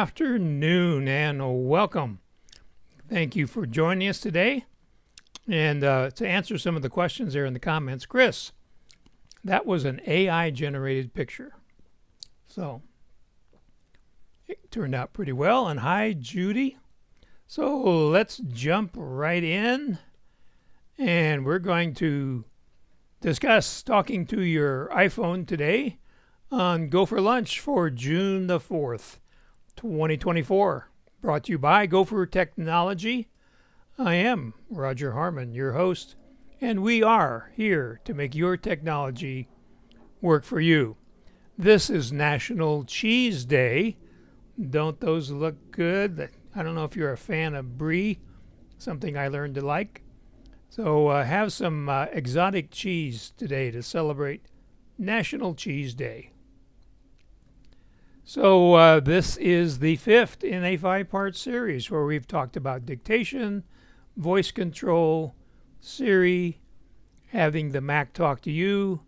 afternoon and welcome. Thank you for joining us today. And to answer some of the questions there in the comments, Chris, that was an AI generated picture. So it turned out pretty well. And hi, Judy. So let's jump right in. And we're going to discuss talking to your iPhone today on GoFor Lunch for June the 4th, 2024. Brought to you by GoFor Technology. I am Roger Harmon, your host, and we are here to make your technology work for you. This is National Cheese Day. Don't those look good? I don't know if you're a fan of brie, something I learned to like. So have some exotic cheese today to celebrate National Cheese Day. So this is the fifth in a 5-part series where we've talked about dictation, voice control, Siri, having the Mac talk to you,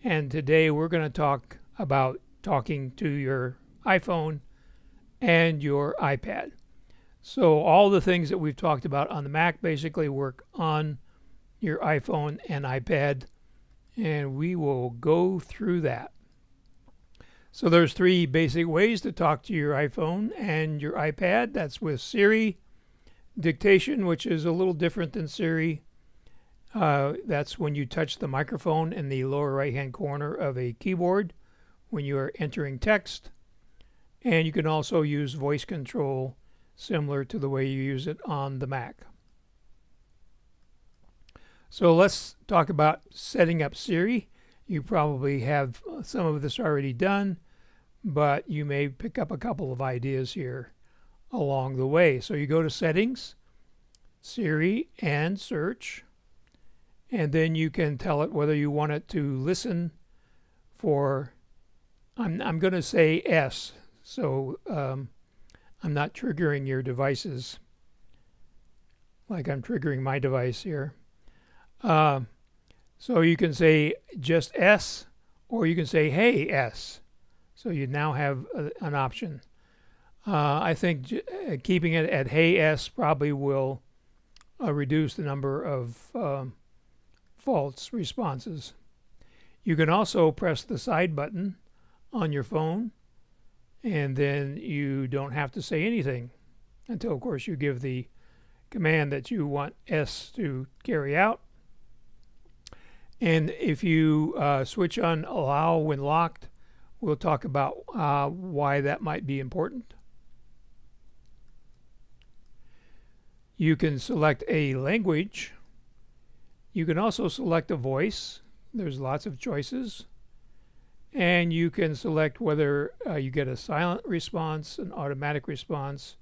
and today we're going to talk about talking to your iPhone and your iPad. So all the things that we've talked about on the Mac basically work on your iPhone and iPad, and we will go through that. So there's 3 basic ways to talk to your iPhone and your iPad. That's with Siri, dictation, which is a little different than Siri. That's when you touch the microphone in the lower right-hand corner of a keyboard when you are entering text. And you can also use voice control similar to the way you use it on the Mac. So let's talk about setting up Siri. You probably have some of this already done, but you may pick up a couple of ideas here along the way. So you go to Settings, Siri, and Search, and then you can tell it whether you want it to listen for, I'm going to say S, so I'm not triggering your devices like I'm triggering my device here. So you can say just S, or you can say, hey, S. So you now have an option. I think keeping it at hey, S probably will reduce the number of false responses. You can also press the side button on your phone, and then you don't have to say anything until, of course, you give the command that you want S to carry out. And if you switch on allow when locked, we'll talk about why that might be important. You can select a language. You can also select a voice. There's lots of choices. And you can select whether you get a silent response, an automatic response,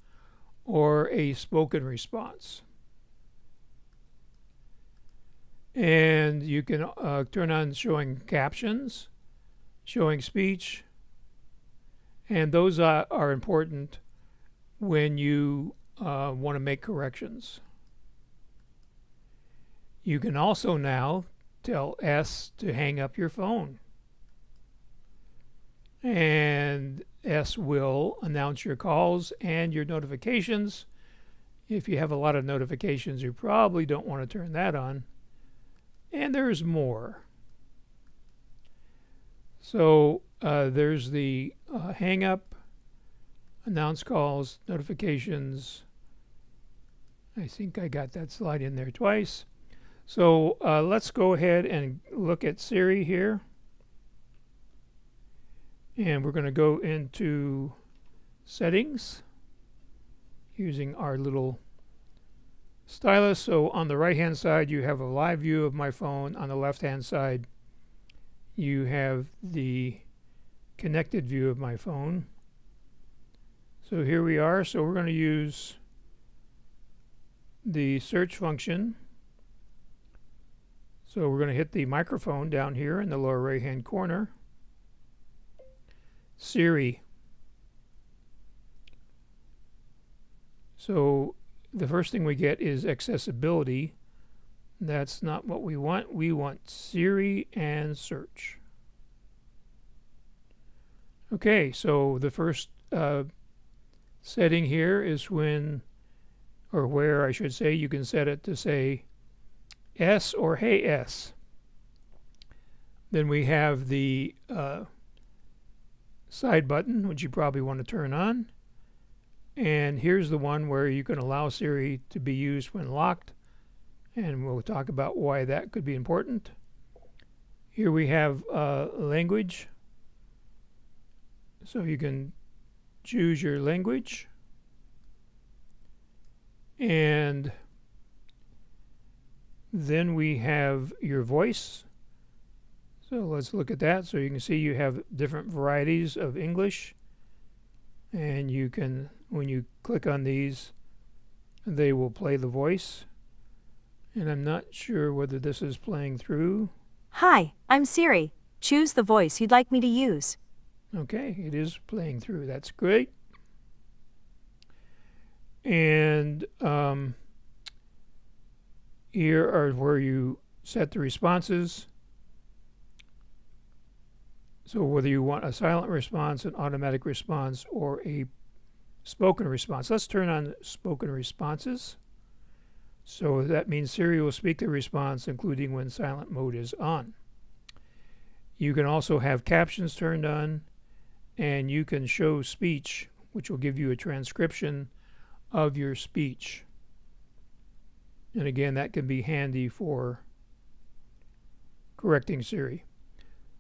or a spoken response. And you can turn on showing captions, showing speech, and those are important when you want to make corrections. You can also now tell S to hang up your phone, and S will announce your calls and your notifications. If you have a lot of notifications, you probably don't want to turn that on. And there's more. So there's the hang up, announce calls, notifications. I think I got that slide in there twice. So let's go ahead and look at Siri here. And we're going to go into settings using our little stylus. So on the right hand side you have a live view of my phone. On the left hand side you have the connected view of my phone. So here we are. So we're going to use the search function. So we're going to hit the microphone down here in the lower right hand corner. Siri. So the first thing we get is accessibility. That's not what we want. We want Siri and search. Okay, so the first setting here is when, or where I should say, you can set it to say S or Hey S. Then we have the side button, which you probably want to turn on. And here's the one where you can allow Siri to be used when locked. And we'll talk about why that could be important. Here we have language. So you can choose your language. And then we have your voice. So let's look at that. So you can see you have different varieties of English. And you can, when you click on these, they will play the voice. And I'm not sure whether this is playing through. Hi, I'm Siri. Choose the voice you'd like me to use. Okay, it is playing through. That's great. And here are where you set the responses. So whether you want a silent response, an automatic response, or a spoken response. Let's turn on spoken responses. So that means Siri will speak the response, including when silent mode is on. You can also have captions turned on, and you can show speech, which will give you a transcription of your speech. And again, that can be handy for correcting Siri.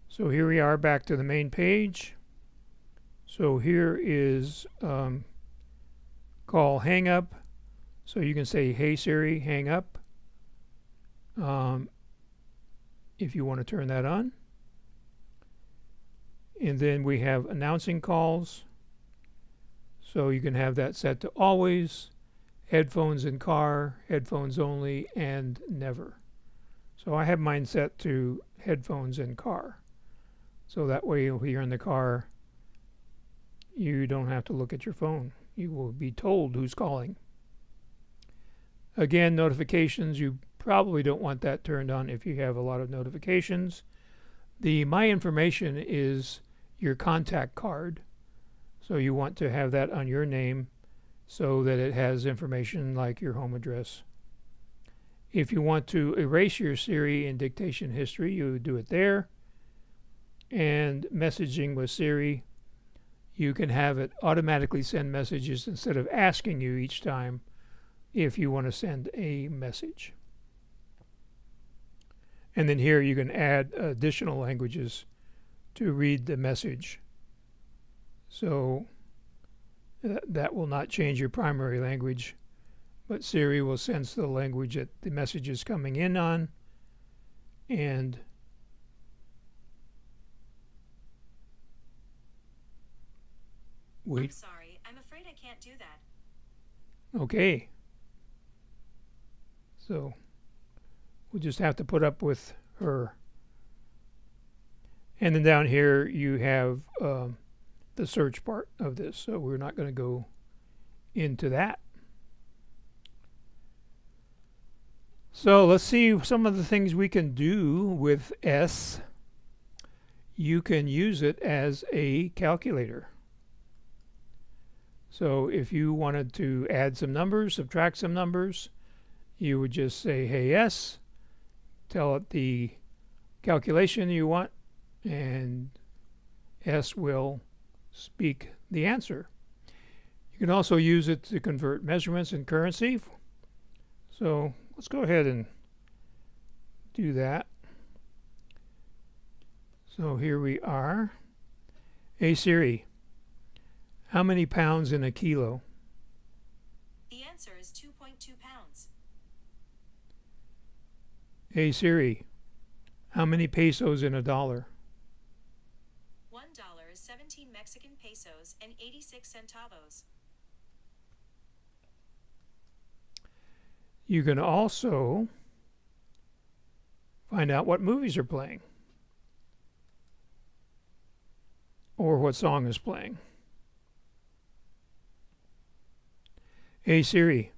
So here we are back to the main page. So here is call hang up. So you can say, hey Siri, hang up, if you want to turn that on. And then we have announcing calls. So you can have that set to always, headphones in car, headphones only, and never. So I have mine set to headphones in car. So that way if you're in the car, you don't have to look at your phone. You will be told who's calling. Again, notifications, you probably don't want that turned on if you have a lot of notifications. The My Information is your contact card. So you want to have that on your name so that it has information like your home address. If you want to erase your Siri in dictation history, you would do it there. And messaging with Siri, you can have it automatically send messages instead of asking you each time if you want to send a message. And then here you can add additional languages to read the message. So that will not change your primary language, but Siri will sense the language that the message is coming in on, and wait. I'm sorry, I'm afraid I can't do that. Okay. So we'll just have to put up with her. And then down here you have the search part of this, so we're not going to go into that. So let's see some of the things we can do with S. You can use it as a calculator. So if you wanted to add some numbers, subtract some numbers, you would just say, hey S, tell it the calculation you want, and S will speak the answer. You can also use it to convert measurements in currency. So let's go ahead and do that. So here we are. Hey Siri, how many pounds in a kilo? The answer is 2.2 pounds. Hey Siri, how many pesos in a dollar? $1 is 17 Mexican pesos and 86 centavos. You can also find out what movies are playing or what song is playing. Hey Siri,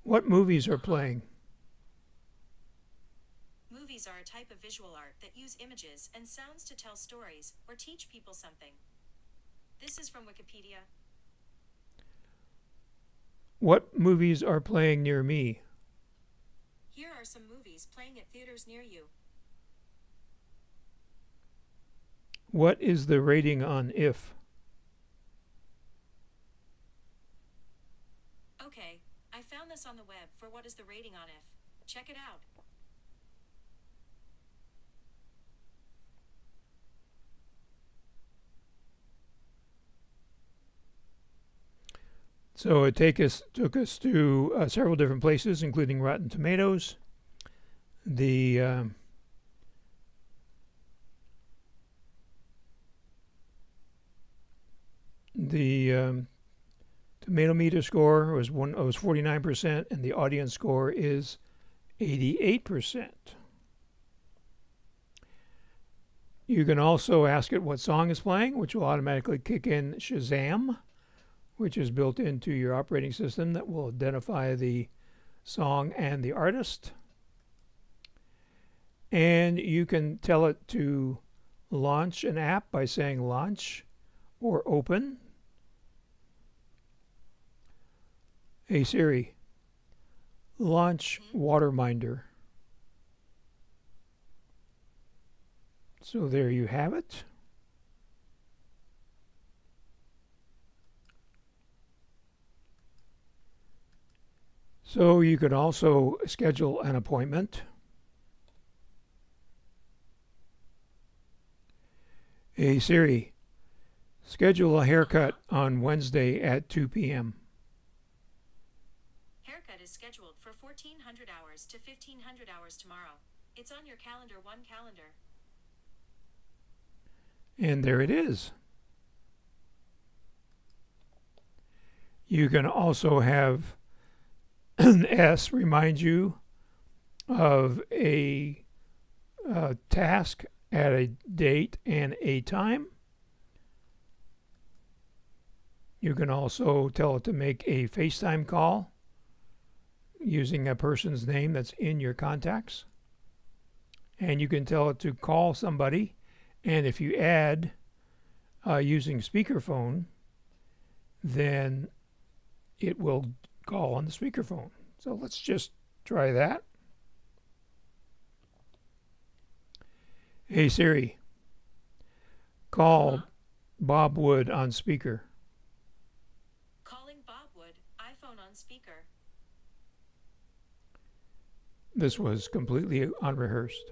what movies are playing? Movies are a type of visual art that use images and sounds to tell stories or teach people something. This is from Wikipedia. What movies are playing near me? Here are some movies playing at theaters near you. What is the rating on If? Okay, I found this on the web for what is the rating on If. Check it out. So it took us to several different places, including Rotten Tomatoes, the tomato meter score was 49%, and the audience score is 88%. You can also ask it what song is playing, which will automatically kick in Shazam, which is built into your operating system that will identify the song and the artist. And you can tell it to launch an app by saying launch or open. Hey Siri, launch Waterminder. So there you have it. So you could also schedule an appointment. Hey Siri, schedule a haircut on Wednesday at 2 p.m. Haircut is scheduled for 1400 hours to 1500 hours tomorrow. It's on your calendar, one calendar. And there it is. You can also have S remind you of a task at a date and a time. You can also tell it to make a FaceTime call using a person's name that's in your contacts. And you can tell it to call somebody, and if you add using speakerphone, then it will call on the speakerphone. So let's just try that. Hey Siri, call Bob Wood on speaker. Calling Bob Wood, iPhone on speaker. This was completely unrehearsed.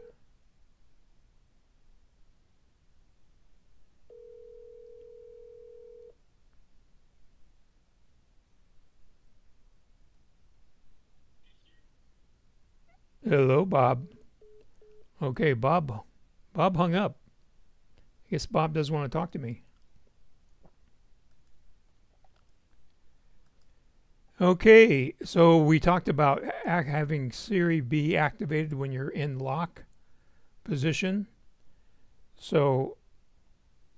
Hello, Bob. Okay, Bob hung up. I guess Bob doesn't want to talk to me. Okay, so we talked about having Siri be activated when you're in lock position. So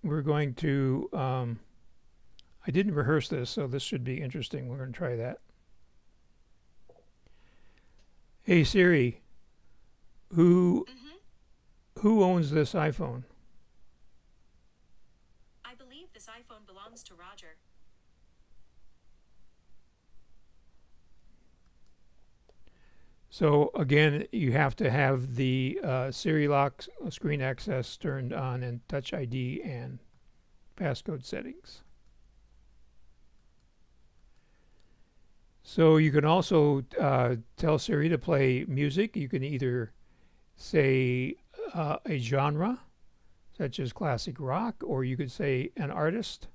we're going to, I didn't rehearse this, so this should be interesting. We're going to try that. Hey Siri, who owns this iPhone? I believe this iPhone belongs to Roger. So again, you have to have the Siri lock screen access turned on and Touch ID and passcode settings. So you can also tell Siri to play music. You can either say a genre, such as classic rock, or you could say an artist,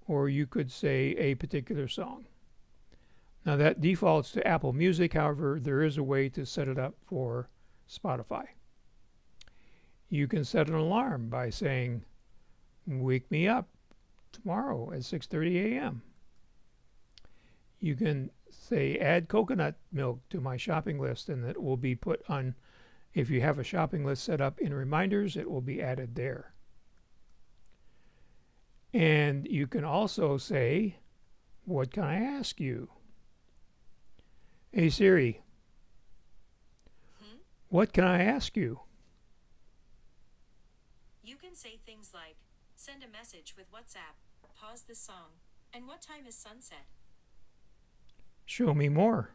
or you could say a particular song. Now that defaults to Apple Music, however, there is a way to set it up for Spotify. You can set an alarm by saying, wake me up tomorrow at 6:30 a.m. You can say, add coconut milk to my shopping list, and it will be put on, if you have a shopping list set up in reminders, it will be added there. And you can also say, what can I ask you? Hey Siri, what can I ask you? You can say things like, send a message with WhatsApp, pause this song, and what time is sunset? Show me more.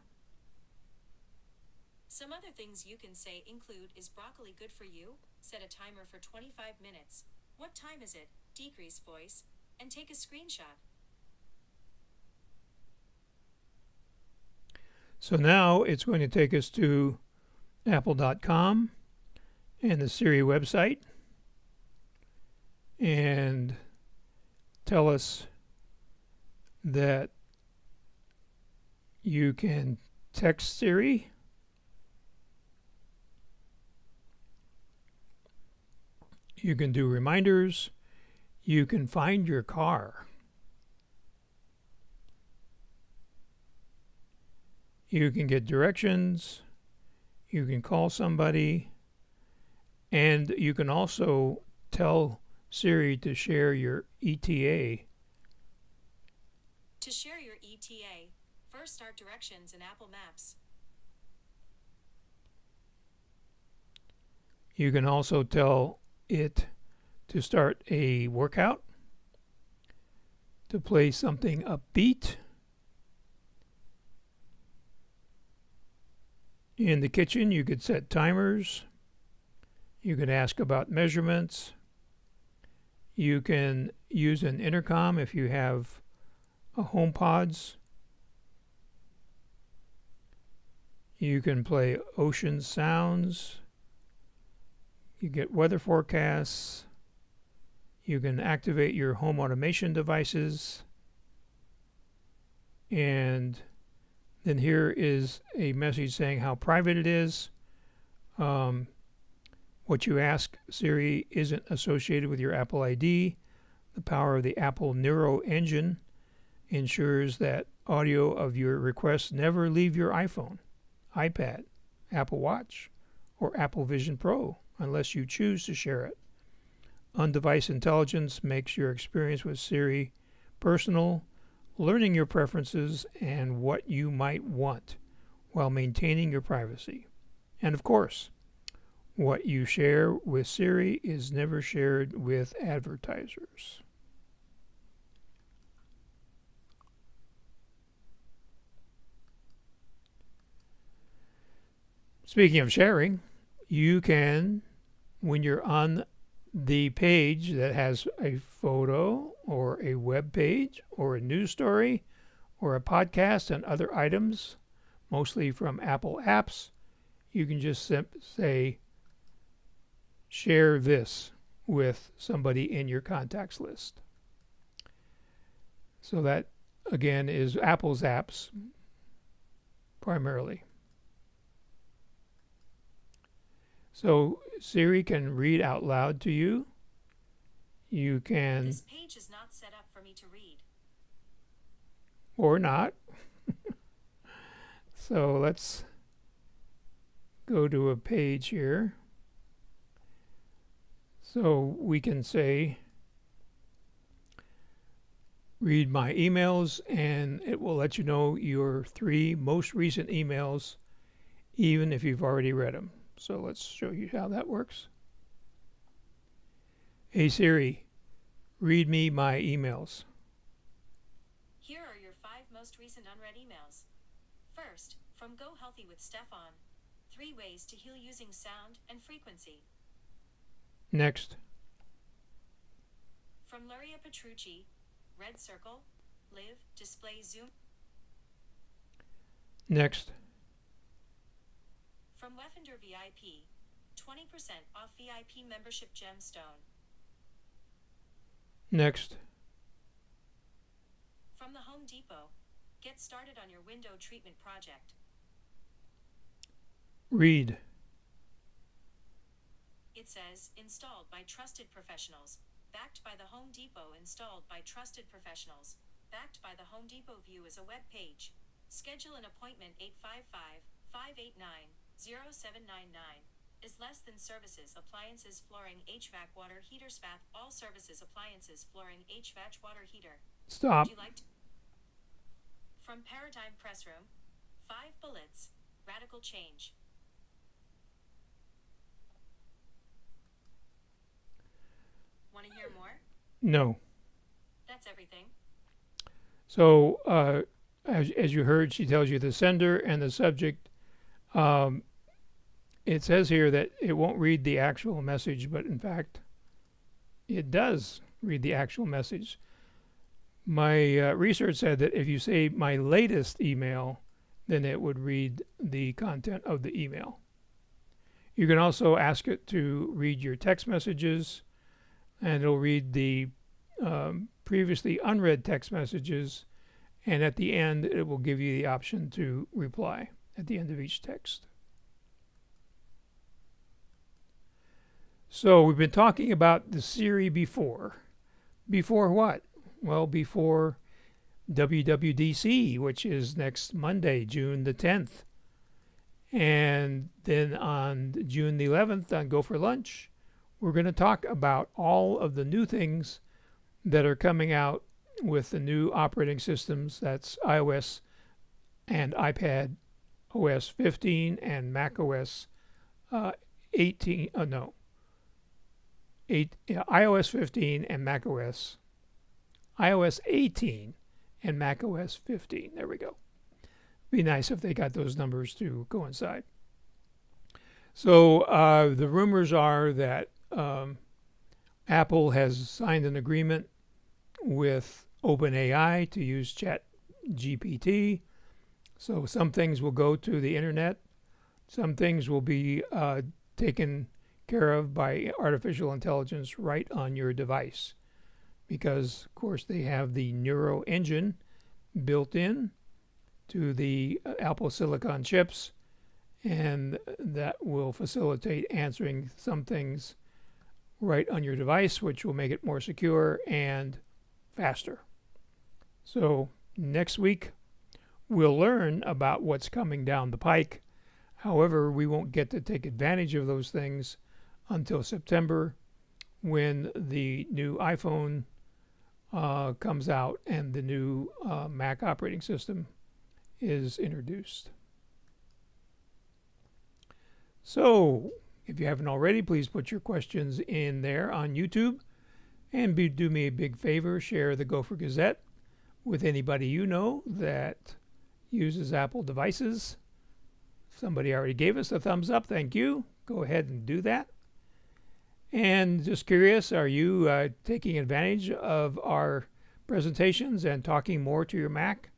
Some other things you can say include: is broccoli good for you? Set a timer for 25 minutes. What time is it? Decrease voice. And take a screenshot. So now it's going to take us to apple.com and the Siri website and tell us that you can text Siri. You can do reminders. You can find your car. You can get directions. You can call somebody. And you can also tell Siri to share your ETA. To share your ETA, first start directions in Apple Maps. You can also tell it to start a workout, to play something upbeat. In the kitchen, you could set timers. You could ask about measurements. You can use an intercom if you have a HomePods. You can play ocean sounds. You get weather forecasts. You can activate your home automation devices. And then here is a message saying how private it is. What you ask Siri isn't associated with your Apple ID. The power of the Apple Neuro engine ensures that audio of your requests never leave your iPhone, iPad, Apple Watch, or Apple Vision Pro unless you choose to share it. On-device intelligence makes your experience with Siri personal, learning your preferences and what you might want while maintaining your privacy. And of course, what you share with Siri is never shared with advertisers. Speaking of sharing, you can, when you're on the page that has a photo or a web page or a news story or a podcast and other items, mostly from Apple apps, you can just say, share this with somebody in your contacts list. So that, again, is Apple's apps primarily. So Siri can read out loud to you. You can... This page is not set up for me to read. Or not. So let's go to a page here. So we can say, read my emails, and it will let you know your 3 most recent emails, even if you've already read them. So let's show you how that works. Hey Siri, read me my emails. Here are your 5 most recent unread emails. First, from Go Healthy with Stefan. 3 ways to heal using sound and frequency. Next. From Luria Petrucci. Red circle. Live. Display zoom. Next. From Weffender VIP. 20% off VIP membership gemstone. Next. From the Home Depot. Get started on your window treatment project. Read. It says, installed by trusted professionals. Backed by the Home Depot. Installed by trusted professionals. Backed by the Home Depot. View is a web page. Schedule an appointment 855-589-0799. Is less than services, appliances, flooring, HVAC, water heater, spath, all services, appliances, flooring, HVAC, water heater. Stop. Would you like to? From Paradigm Press Room. 5 bullets. Radical change. Want to hear more? No. That's everything. So as you heard, she tells you the sender and the subject. Um, it says here that it won't read the actual message, but in fact, it does read the actual message. My research said that if you say my latest email, then it would read the content of the email. You can also ask it to read your text messages, and it'll read the previously unread text messages, and at the end, it will give you the option to reply at the end of each text. So we've been talking about the Siri before. Before what? Well, before WWDC, which is next Monday, June the 10th. And then on June the 11th on GoFor Lunch, we're going to talk about all of the new things that are coming out with the new operating systems. That's iOS and iPad OS 15 and Mac OS 18. iOS 15 and Mac OS. iOS 18 and Mac OS 15. There we go. Be nice if they got those numbers to coincide. So the rumors are that Apple has signed an agreement with OpenAI to use ChatGPT. So some things will go to the internet. Some things will be taken care of by artificial intelligence right on your device. Because, of course, they have the Neuro engine built in to the Apple Silicon chips, and that will facilitate answering some things right on your device, which will make it more secure and faster. So next week, we'll learn about what's coming down the pike. However, we won't get to take advantage of those things until September, when the new iPhone comes out and the new Mac operating system is introduced. So, if you haven't already, please put your questions in there on YouTube, and do me a big favor, share the Gopher Gazette with anybody you know that uses Apple devices. Somebody already gave us a thumbs up, thank you. Go ahead and do that. And just curious, are you taking advantage of our presentations and talking more to your Mac?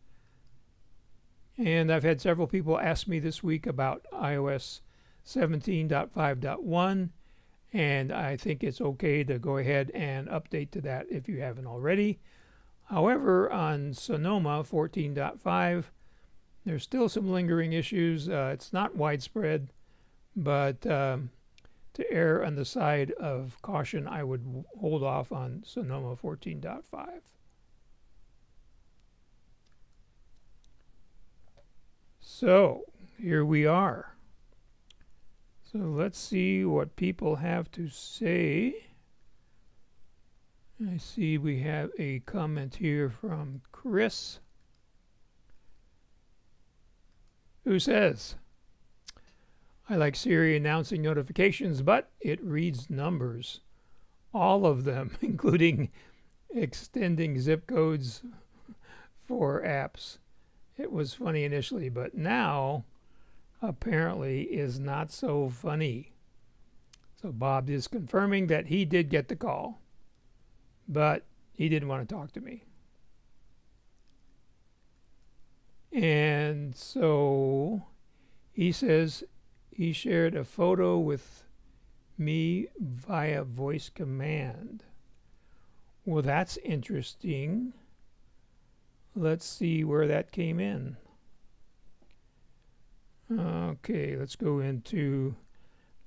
And I've had several people ask me this week about iOS 17.5.1, and I think it's okay to go ahead and update to that if you haven't already. However, on Sonoma 14.5, there's still some lingering issues. It's not widespread, but to err on the side of caution, I would hold off on Sonoma 14.5. So here we are. So let's see what people have to say. I see we have a comment here from Chris, who says, I like Siri announcing notifications, but it reads numbers. All of them, including extending zip codes for apps. It was funny initially, but now apparently is not so funny. So Bob is confirming that he did get the call, but he didn't want to talk to me. And so he says he shared a photo with me via voice command. Well, that's interesting. Let's see where that came in. Okay, let's go into,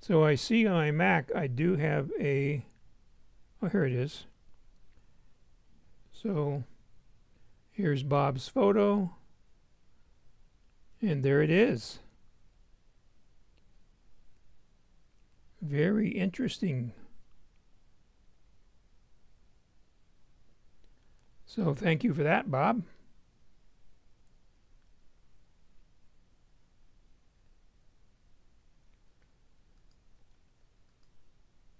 so I see on my Mac I do have a, oh, here it is. So here's Bob's photo, and there it is. Very interesting. So thank you for that, Bob.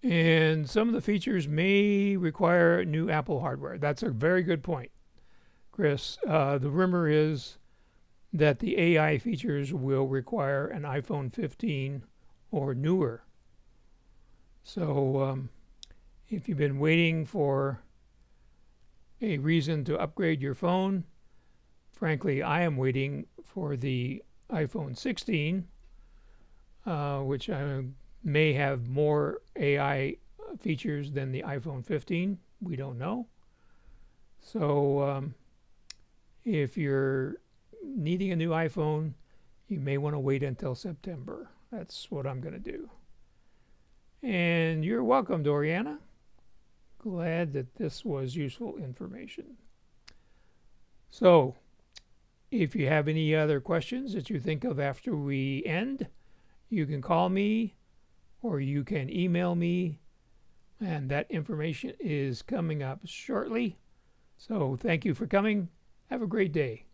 And some of the features may require new Apple hardware. That's a very good point, Chris. The rumor is that the AI features will require an iPhone 15 or newer. So if you've been waiting for a reason to upgrade your phone, frankly, I am waiting for the iPhone 16, which may have more AI features than the iPhone 15. We don't know. So if you're needing a new iPhone, you may want to wait until September. That's what I'm going to do. And you're welcome, Doriana. Glad that this was useful information. So, if you have any other questions that you think of after we end, you can call me or you can email me, and that information is coming up shortly. So, thank you for coming. Have a great day.